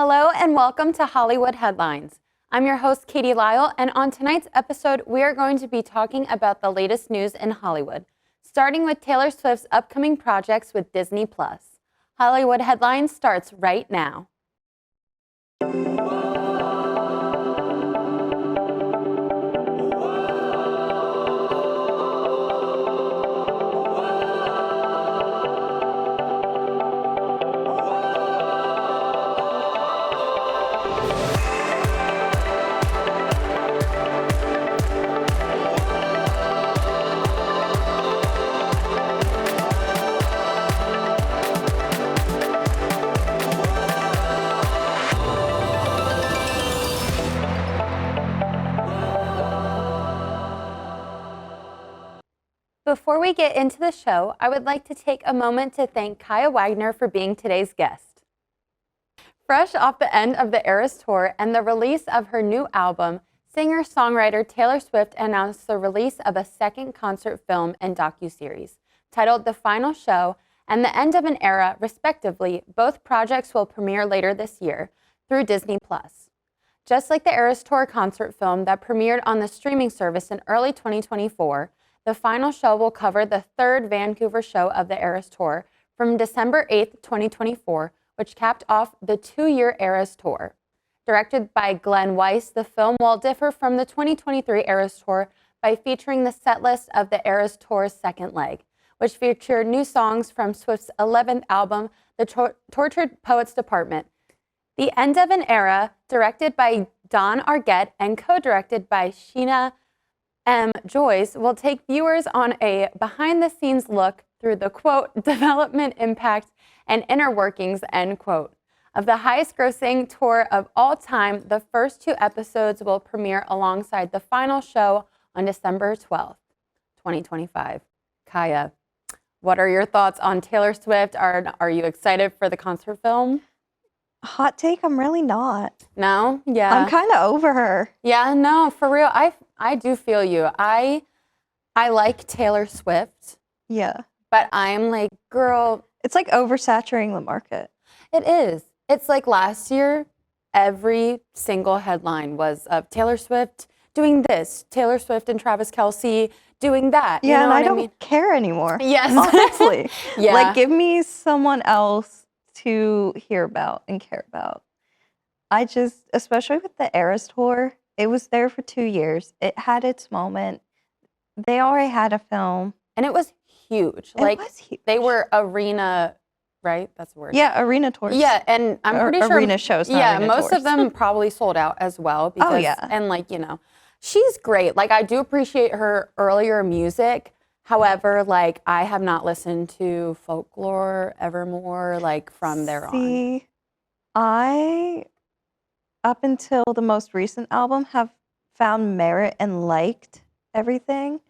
Hello and welcome to Hollywood Headlines. I'm your host, Katie Lyle, and on tonight's episode, we are going to be talking about the latest news in Hollywood, starting with Taylor Swift's upcoming projects with Disney+. Hollywood Headlines starts right now. Before we get into the show, I would like to take a moment to thank Kaya Wagner for being today's guest. Fresh off the end of the Eras Tour and the release of her new album, singer-songwriter Taylor Swift announced the release of a second concert film and docuseries titled The Final Show and The End of an Era, respectively. Both projects will premiere later this year through Disney+. Just like the Eras Tour concert film that premiered on the streaming service in early 2024, The Final Show will cover the third Vancouver show of the Eras Tour from December 8th, 2024, which capped off the 2-year Eras Tour. Directed by Glenn Weiss, the film will differ from the 2023 Eras Tour by featuring the setlist of the Eras Tour's second leg, which featured new songs from Swift's 11th album, The Tortured Poets Department. The End of an Era, directed by Don Argett and co-directed by Sheena M. Joyce, will take viewers on a behind-the-scenes look through the, quote, development, impact, and inner workings, end quote, of the highest-grossing tour of all time. The first 2 episodes will premiere alongside The Final Show on December 12th, 2025. Kaya, what are your thoughts on Taylor Swift? Are you excited for the concert film? Hot take, I'm really not. No? Yeah. I'm kind of over her. Yeah, no, for real. I do feel you. I like Taylor Swift. Yeah. But I'm like, girl. It's like oversaturating the market. It is. It's like last year, every single headline was of Taylor Swift doing this, Taylor Swift and Travis Kelce doing that. Yeah, you know and I what don't care anymore. Yes. Honestly. Yeah. Like, give me someone else to hear about and care about. I just, especially with the Eras Tour, it was there for 2 years. It had its moment. They already had a film. And it was huge. It was huge. They were arena, right? That's the word. Yeah, arena tours. Yeah, and I'm pretty sure. Arena shows, not yeah, arena most tours. of them probably sold out as well. Because, Oh, yeah. And she's great. Like, I do appreciate her earlier music. However, like, I have not listened to Folklore, Evermore, like, from there on. See, I, up until the most recent album, have found merit and liked everything,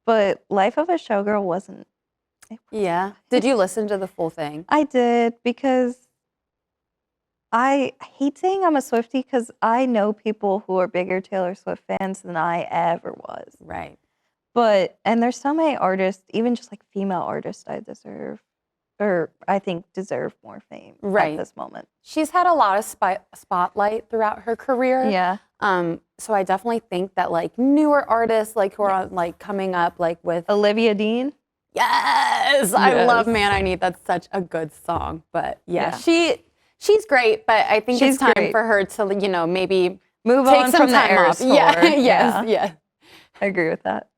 but Life of a Showgirl wasn't. Yeah. Did you listen to the full thing? I did, because I hate saying I'm a Swiftie because I know people who are bigger Taylor Swift fans than I ever was. Right. And there's so many artists, even just like female artists, I think deserve more fame at this moment. She's had a lot of spotlight throughout her career. Yeah. So I definitely think that like newer artists like who are on, like coming up like with Olivia Dean. Yes, I love Man I Need. That's such a good song. But yeah. she's great. But I think it's time for her to maybe move take on some from the time Eras off. Tour. Yeah. I agree with that.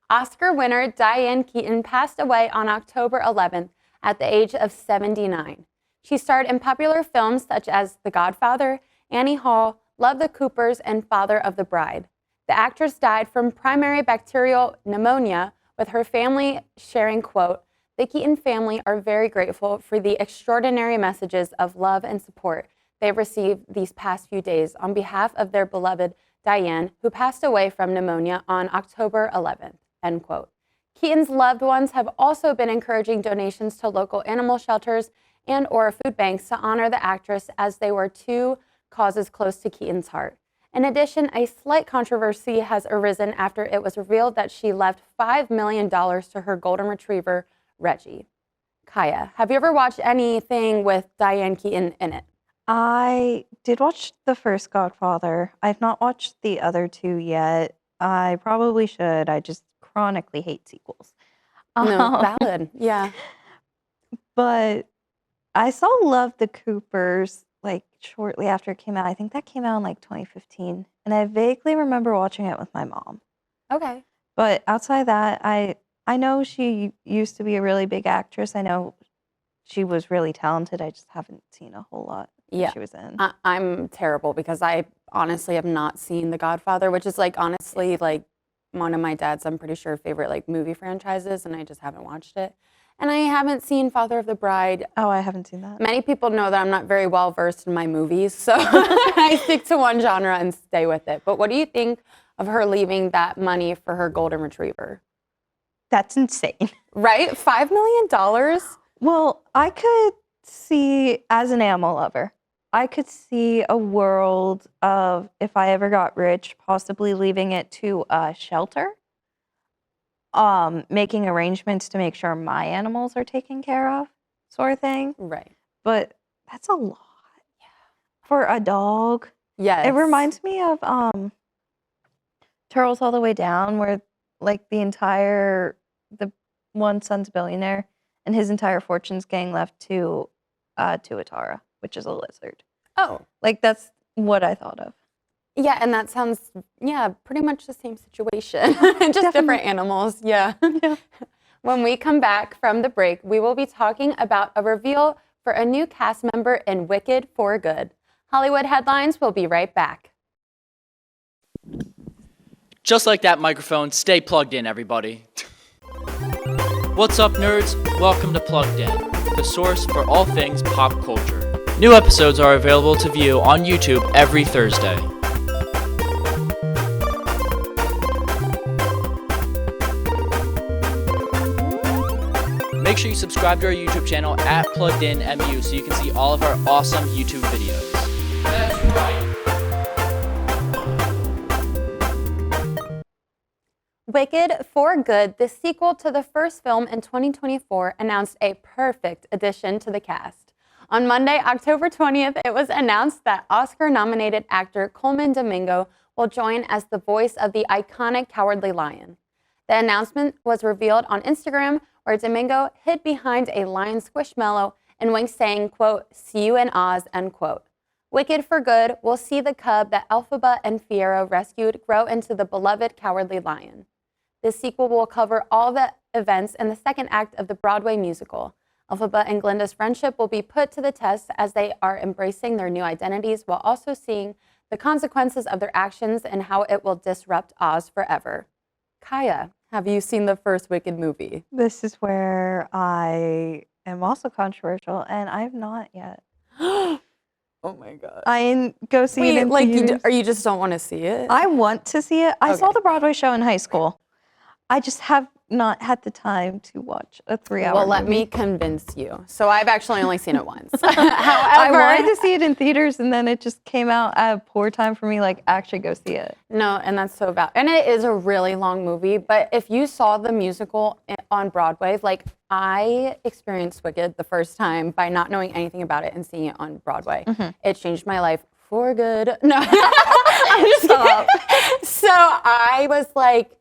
Oscar winner Diane Keaton passed away on October 11th at the age of 79. She starred in popular films such as The Godfather, Annie Hall, Love the Coopers, and Father of the Bride. The actress died from primary bacterial pneumonia, with her family sharing, quote, "The Keaton family are very grateful for the extraordinary messages of love and support they've received these past few days on behalf of their beloved Diane, who passed away from pneumonia on October 11th, end quote. Keaton's loved ones have also been encouraging donations to local animal shelters and or food banks to honor the actress, as they were 2 causes close to Keaton's heart. In addition, a slight controversy has arisen after it was revealed that she left $5 million to her golden retriever, Reggie. Kaya, have you ever watched anything with Diane Keaton in it? I did watch the first Godfather. I've not watched the other two yet. I probably should. I just chronically hate sequels. No, Um, valid. Yeah. but I saw Love the Coopers like shortly after it came out. I think that came out in like 2015, and I vaguely remember watching it with my mom. Okay. But outside that, I know she used to be a really big actress. I know she was really talented. I just haven't seen a whole lot that Yeah. she was in. I'm terrible because I honestly have not seen The Godfather, which is like honestly like one of my dad's, I'm pretty sure, favorite like movie franchises, and I just haven't watched it. And I haven't seen Father of the Bride. Oh, I haven't seen that. Many people know that I'm not very well versed in my movies, so I stick to one genre and stay with it. But what do you think of her leaving that money for her golden retriever? That's insane. Right? $5 million? Well, I could see, as an animal lover, I could see a world of, if I ever got rich, possibly leaving it to a shelter, making arrangements to make sure my animals are taken care of, sort of thing. Right. But that's a lot for a dog. Yes. It reminds me of Turtles All the Way Down, where like the one son's a billionaire, and his entire fortune's getting left to Tuatara, which is a lizard. Oh. Like that's what I thought of. Yeah, and that sounds, pretty much the same situation. Just different animals. Yeah. When we come back from the break, we will be talking about a reveal for a new cast member in Wicked for Good. Hollywood Headlines will be right back. Just like that microphone, stay plugged in, everybody. What's up, nerds? Welcome to Plugged In, the source for all things pop culture. New episodes are available to view on YouTube every Thursday. Make sure you subscribe to our YouTube channel at PluggedInMU so you can see all of our awesome YouTube videos. That's right. Wicked for Good, the sequel to the first film in 2024, announced a perfect addition to the cast. On Monday, October 20th, it was announced that Oscar-nominated actor Colman Domingo will join as the voice of the iconic Cowardly Lion. The announcement was revealed on Instagram, where Domingo hid behind a lion squishmallow and winked, saying, quote, "See you in Oz," end quote. Wicked for Good will see the cub that Elphaba and Fiyero rescued grow into the beloved Cowardly Lion. This sequel will cover all the events in the second act of the Broadway musical. Elphaba and Glinda's friendship will be put to the test as they are embracing their new identities while also seeing the consequences of their actions and how it will disrupt Oz forever. Kaya, have you seen the first Wicked movie? This is where I am also controversial, and I have not yet. Oh my God. I didn't go see it Wait, in like theaters. you just don't want to see it? I want to see it. I saw Okay. the Broadway show in high school. I just have not had the time to watch a 3-hour Well, let movie. me convince you. So I've actually only seen it once. I However, wanted to see it in theaters, and then it just came out at a poor time for me. Like, actually go see it. no, and that's so bad. And it is a really long movie, but if you saw the musical on Broadway, like I experienced Wicked the first time by not knowing anything about it and seeing it on Broadway. It changed my life for good. No, I'm just kidding. So I was like,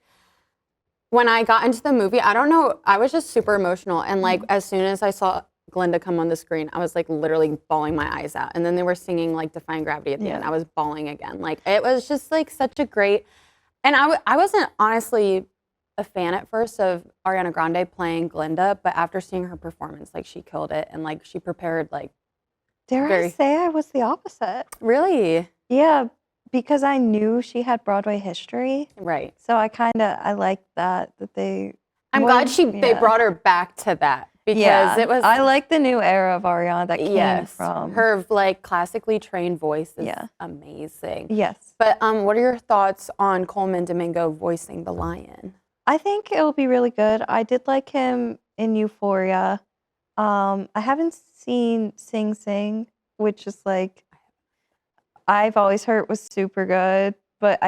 when I got into the movie, I don't know, I was just super emotional. And like, as soon as I saw Glinda come on the screen, I was like literally bawling my eyes out. And then they were singing like Defying Gravity at the end. I was bawling again. Like, it was just like such a great, and I wasn't honestly a fan at first of Ariana Grande playing Glinda, but after seeing her performance, like she killed it. And like she prepared like, Dare I Very- say I was the opposite? really? Yeah, because I knew she had Broadway history. Right. So I liked that they. I'm glad they brought her back to that because it was. I like the new era of Ariana that came yes, from her like classically trained voice is Yeah. amazing. Yes, But what are your thoughts on Colman Domingo voicing the lion? I think it will be really good. I did like him in Euphoria. I haven't seen Sing Sing, which is like I've always heard was super good, but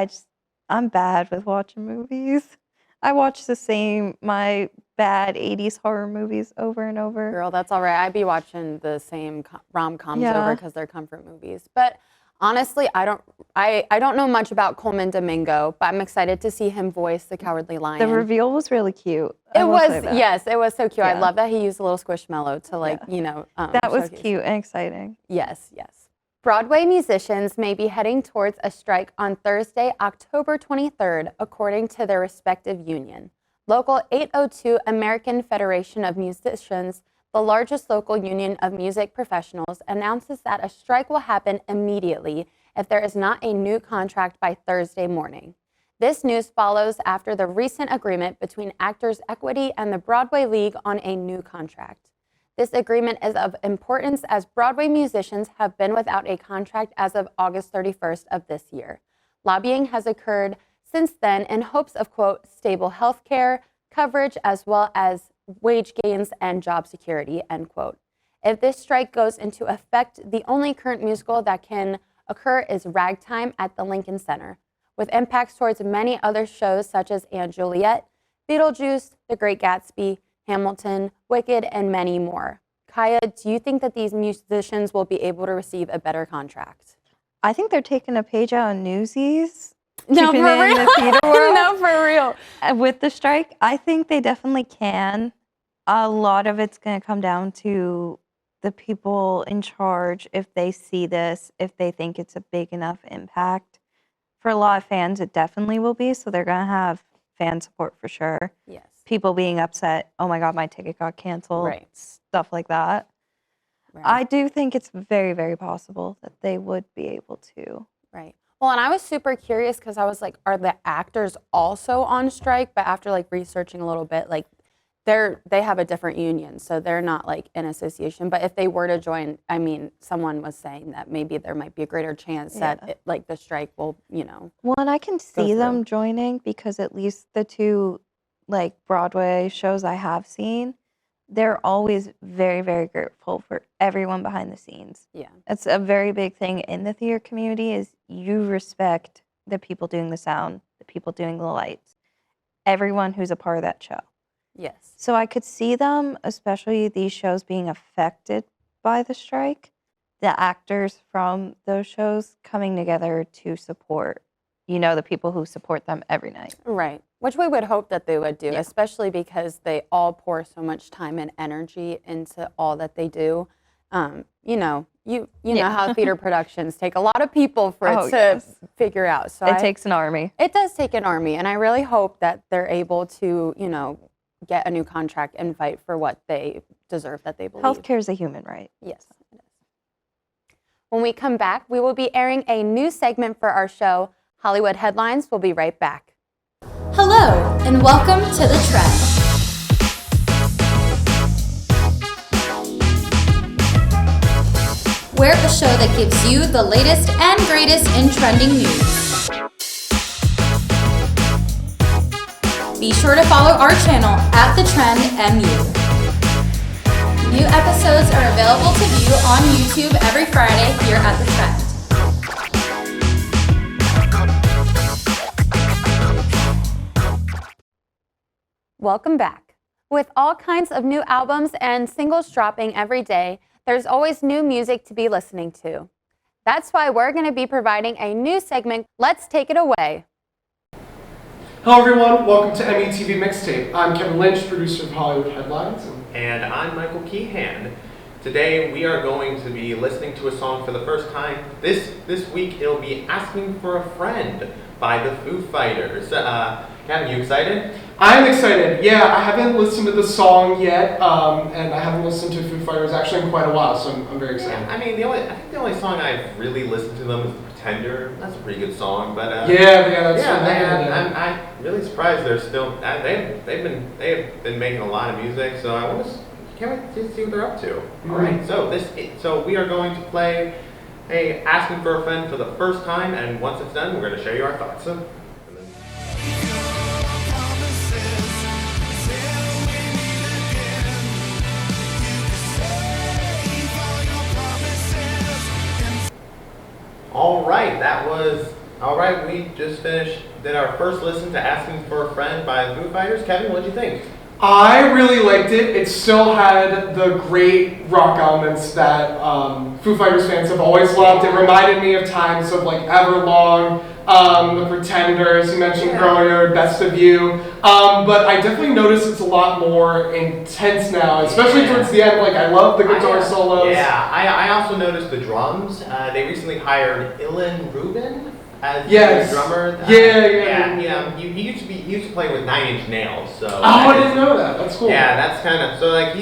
I'm bad with watching movies. I watch the same. My bad 80s horror movies over and over. Girl, that's all right. I'd be watching the same rom-coms Yeah. over because they're comfort movies. But honestly, I don't know much about Coleman Domingo, but I'm excited to see him voice the Cowardly Lion. The reveal was really cute. I It will was, say that. yes, it was so cute. I Yeah. love that he used a little Squishmallow to like, That was showcase. cute and exciting. Yes, yes. Broadway musicians may be heading towards a strike on Thursday, October 23rd, according to their respective union. Local 802 American Federation of Musicians, the largest local union of music professionals, announces that a strike will happen immediately if there is not a new contract by Thursday morning. This news follows after the recent agreement between Actors Equity and the Broadway League on a new contract. This agreement is of importance as Broadway musicians have been without a contract as of August 31st of this year. Lobbying has occurred since then in hopes of, quote, stable health care coverage as well as wage gains and job security, end quote. If this strike goes into effect, the only current musical that can occur is Ragtime at the Lincoln Center, with impacts towards many other shows such as & Juliet, Beetlejuice, The Great Gatsby, Hamilton, Wicked, and many more. Kaya, do you think that these musicians will be able to receive a better contract? I think they're taking a page out of Newsies. No, keeping for it in real. the theater world. No, for real. With the strike, I think they definitely can. A lot of it's going to come down to the people in charge, if they see this, if they think it's a big enough impact. For a lot of fans, it definitely will be, so they're going to have fan support for sure. Yes. People being upset, oh my God, my ticket got canceled, Right. stuff like that. Right. I do think it's very, very possible that they would be able to. Right. Well, and I was super curious because I was like, are the actors also on strike? But after like researching a little bit, like they have a different union, so they're not like in association. But if they were to join, I mean, someone was saying that maybe there might be a greater chance that Yeah. like the strike will, Well, and I can see them through. joining because at least the two like Broadway shows I have seen, they're always very, very grateful for everyone behind the scenes. Yeah. That's a very big thing in the theater community is you respect the people doing the sound, the people doing the lights, everyone who's a part of that show. Yes. So I could see them, especially these shows being affected by the strike, the actors from those shows coming together to support, the people who support them every night. Right. Which we would hope that they would do, Yeah. especially because they all pour so much time and energy into all that they do. You know Yeah. how theater productions take a lot of people for Oh, it to yes. figure out. So It takes an army. it does take an army, and I really hope that they're able to, get a new contract and fight for what they deserve, that they believe. Healthcare is a human right. Yes, it is. When we come back, we will be airing a new segment for our show, Hollywood Headlines. We'll be right back. Hello, and welcome to The Trend. We're a show that gives you the latest and greatest in trending news. Be sure to follow our channel at The Trend MU. New episodes are available to view on YouTube every Friday here at The Trend. Welcome back. With all kinds of new albums and singles dropping every day, there's always new music to be listening to. That's why we're going to be providing a new segment. Let's take it away. Hello everyone, welcome to METV Mixtape. I'm Kevin Lynch, producer of Hollywood Headlines. And I'm Michael Keehan. Today we are going to be listening to a song for the first time. This week it'll be Asking for a Friend by the Foo Fighters. Kevin, you excited? I'm excited. Yeah, I haven't listened to the song yet, and I haven't listened to Foo Fighters actually in quite a while, so I'm very excited. I mean, I think the only song I've really listened to them is Pretender. That's a pretty good song, but That's yeah, man, I'm really surprised they're still. They've been making a lot of music, so can't wait to see what they're up to. Mm-hmm. All right, so we are going to play Asking for a Friend for the first time, and once it's done, we're going to show you our thoughts. All right. We just did our first listen to Asking for a Friend by Foo Fighters. Kevin, what'd you think? I really liked it. It still had the great rock elements that Foo Fighters fans have always loved. It reminded me of times of like Everlong, The Pretenders, you mentioned earlier, Best of You. But I definitely noticed it's a lot more intense now, especially towards the end. Like I love the guitar solos. Yeah, I also noticed the drums. They recently hired Ilan Rubin as Yes. the drummer. Yeah. He used to play with Nine Inch Nails. So Oh, I didn't know that. That's cool. yeah, that's kind of so like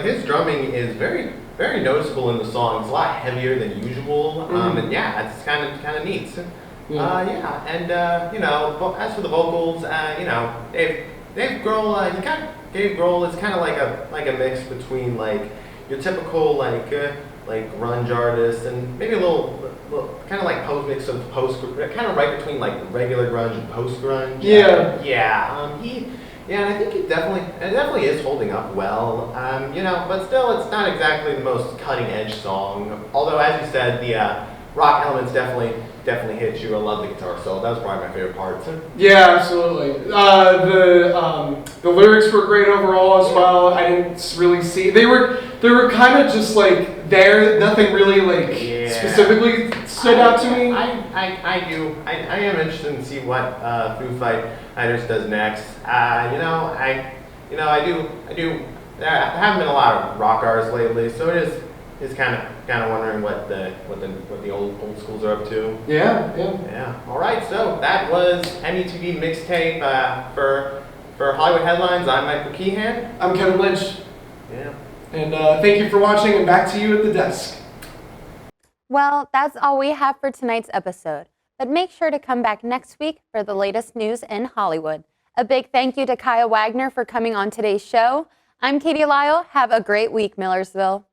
his drumming is very very noticeable in the song. It's a lot heavier than usual, and yeah, it's kind of neat. And as for the vocals, Dave Grohl, Dave Grohl is kind of like a mix between like your typical like grunge artist and maybe a little kind of like mix of post, kind of right between like regular grunge and post grunge. Yeah. And I think it definitely is holding up well. But still, it's not exactly the most cutting edge song. Although, as you said, the rock elements definitely hit you. I love the guitar solo. That was probably my favorite part. Yeah, absolutely. The lyrics were great overall as well. I didn't really see they were kind of just like there. Nothing really specifically stood out to me. I am interested in see what Foo Fighters does next. I haven't been a lot of rock artists lately, so it is kind of wondering what the old schools are up to. Yeah. All right, so that was MUTV mixtape for Hollywood Headlines. I'm Michael Keehan. I'm Kevin Lynch. Yeah. And thank you for watching, and back to you at the desk. Well, that's all we have for tonight's episode. But make sure to come back next week for the latest news in Hollywood. A big thank you to Kaya Wagner for coming on today's show. I'm Katie Lyle. Have a great week, Millersville.